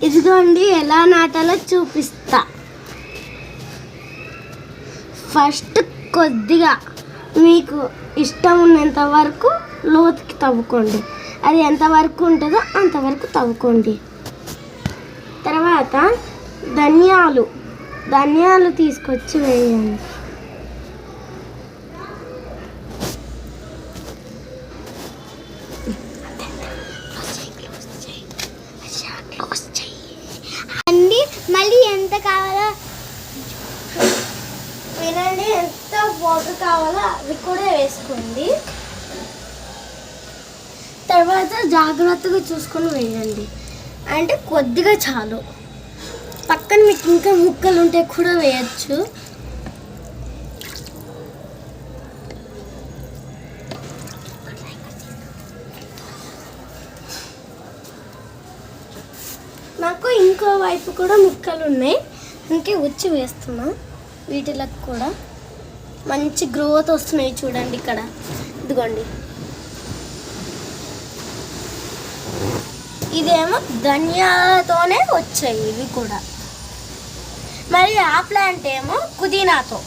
ఇదిగోండి ఎలా నాటాలో చూపిస్తా. ఫస్ట్ కొద్దిగా మీకు ఇష్టం ఉన్నంత వరకు లోతుకి తవ్వుకోండి. అది ఎంతవరకు ఉంటుందో అంతవరకు తవ్వుకోండి. తర్వాత ధనియాలు తీసుకొచ్చి వేయండి. అండి మళ్ళీ ఎంత కావాలో వినండి, ఎంత వాటర్ కావాలో అవి కూడా వేసుకోండి. తర్వాత జాగ్రత్తగా చూసుకొని వేయండి, అంటే కొద్దిగా చాలు. పక్కన మీకు ఇంకా ముక్కలు ఉంటే కూడా వేయచ్చు. నాకు ఇంకో వైపు కూడా ముక్కలు ఉన్నాయి, అందుకే వచ్చి వేస్తున్నా. వీటిలకు కూడా మంచి గ్రోత్ వస్తున్నాయి చూడండి. ఇక్కడ ఇదిగోండి, ఇదేమో ధనియాలతోనే వచ్చాయి ఇవి కూడా. మరి ఆ ప్లాంట్ ఏమో పుదీనాతో.